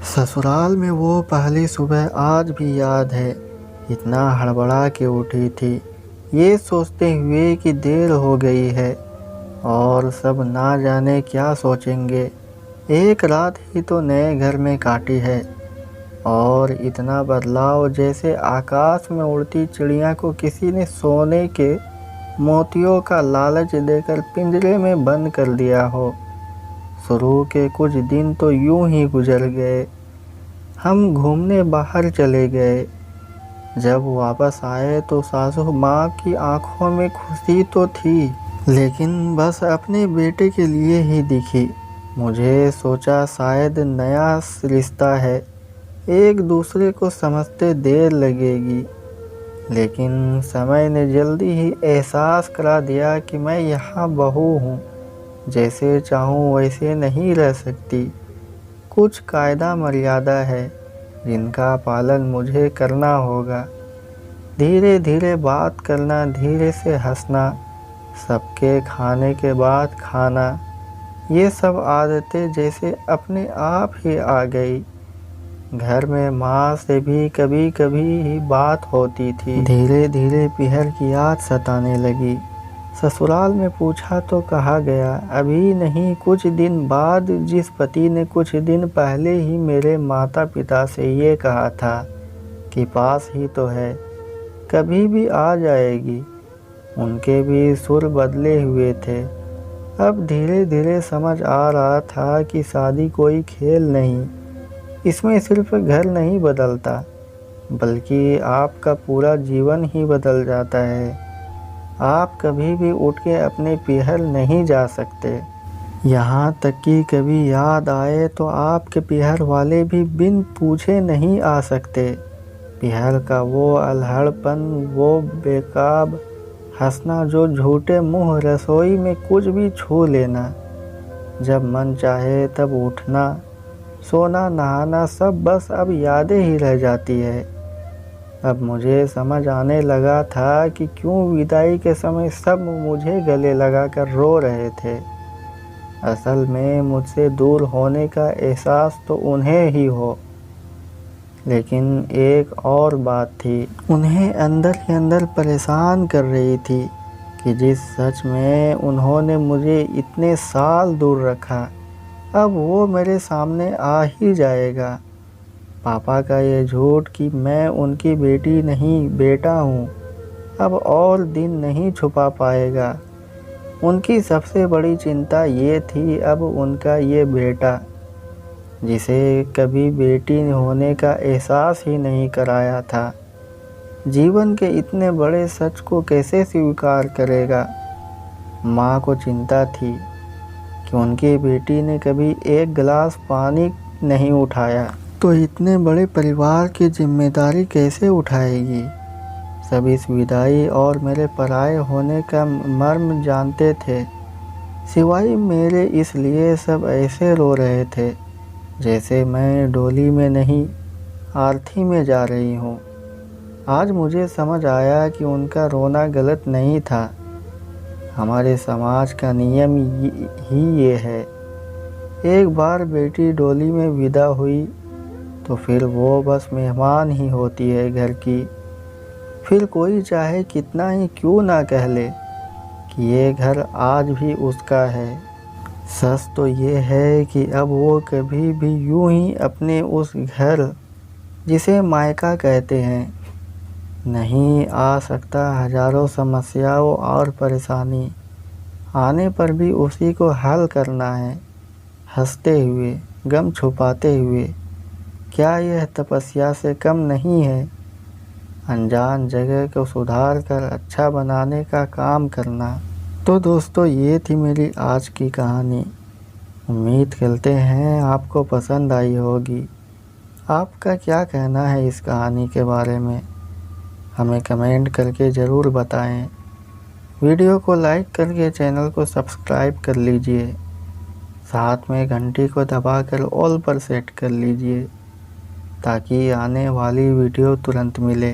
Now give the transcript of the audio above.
ससुराल में वो पहली सुबह आज भी याद है। इतना हड़बड़ा के उठी थी, ये सोचते हुए कि देर हो गई है और सब ना जाने क्या सोचेंगे। एक रात ही तो नए घर में काटी है और इतना बदलाव जैसे आकाश में उड़ती चिड़िया को किसी ने सोने के मोतियों का लालच देकर पिंजरे में बंद कर दिया हो। शुरू के कुछ दिन तो यूं ही गुजर गए। हम घूमने बाहर चले गए। जब वापस आए तो सासू माँ की आंखों में खुशी तो थी, लेकिन बस अपने बेटे के लिए ही दिखी। मुझे सोचा शायद नया रिश्ता है, एक दूसरे को समझते देर लगेगी, लेकिन समय ने जल्दी ही एहसास करा दिया कि मैं यहाँ बहू हूँ, जैसे चाहूँ वैसे नहीं रह सकती। कुछ कायदा मर्यादा है जिनका पालन मुझे करना होगा। धीरे धीरे बात करना, धीरे से हंसना, सबके खाने के बाद खाना, ये सब आदतें जैसे अपने आप ही आ गई। घर में माँ से भी कभी कभी ही बात होती थी। धीरे धीरे पीहर की याद सताने लगी। ससुराल में पूछा तो कहा गया अभी नहीं, कुछ दिन बाद। जिस पति ने कुछ दिन पहले ही मेरे माता पिता से ये कहा था कि पास ही तो है, कभी भी आ जाएगी, उनके भी सुर बदले हुए थे। अब धीरे धीरे समझ आ रहा था कि शादी कोई खेल नहीं, इसमें सिर्फ घर नहीं बदलता, बल्कि आपका पूरा जीवन ही बदल जाता है। आप कभी भी उठ के अपने पीहर नहीं जा सकते। यहाँ तक कि कभी याद आए तो आपके पीहर वाले भी बिन पूछे नहीं आ सकते। पीहर का वो अल्हड़पन, वो बेकाब हंसना, जो झूठे मुंह, रसोई में कुछ भी छू लेना, जब मन चाहे तब उठना, सोना, नहाना, सब बस अब यादें ही रह जाती है। अब मुझे समझ आने लगा था कि क्यों विदाई के समय सब मुझे गले लगाकर रो रहे थे। असल में मुझसे दूर होने का एहसास तो उन्हें ही हो, लेकिन एक और बात थी, उन्हें अंदर ही अंदर परेशान कर रही थी कि जिस सच में उन्होंने मुझे इतने साल दूर रखा, अब वो मेरे सामने आ ही जाएगा। पापा का ये झूठ कि मैं उनकी बेटी नहीं बेटा हूँ, अब और दिन नहीं छुपा पाएगा। उनकी सबसे बड़ी चिंता ये थी, अब उनका ये बेटा, जिसे कभी बेटी होने का एहसास ही नहीं कराया था, जीवन के इतने बड़े सच को कैसे स्वीकार करेगा। माँ को चिंता थी कि उनकी बेटी ने कभी एक गिलास पानी नहीं उठाया, तो इतने बड़े परिवार की जिम्मेदारी कैसे उठाएगी। सब इस विदाई और मेरे पराए होने का मर्म जानते थे, सिवाय मेरे, इसलिए सब ऐसे रो रहे थे जैसे मैं डोली में नहीं, आरती में जा रही हूँ। आज मुझे समझ आया कि उनका रोना गलत नहीं था, हमारे समाज का नियम ही ये है। एक बार बेटी डोली में विदा हुई तो फिर वो बस मेहमान ही होती है घर की। फिर कोई चाहे कितना ही क्यों ना कह ले कि ये घर आज भी उसका है। सच तो ये है कि अब वो कभी भी यूं ही अपने उस घर, जिसे मायका कहते हैं, नहीं आ सकता। हजारों समस्याओं और परेशानी आने पर भी उसी को हल करना है, हंसते हुए, गम छुपाते हुए। क्या यह तपस्या से कम नहीं है? अनजान जगह को सुधार कर अच्छा बनाने का काम करना। तो दोस्तों, ये थी मेरी आज की कहानी। उम्मीद करते हैं आपको पसंद आई होगी। आपका क्या कहना है इस कहानी के बारे में, हमें कमेंट करके ज़रूर बताएं। वीडियो को लाइक करके चैनल को सब्सक्राइब कर लीजिए, साथ में घंटी को दबाकर ऑल पर सेट कर लीजिए ताकि आने वाली वीडियो तुरंत मिले।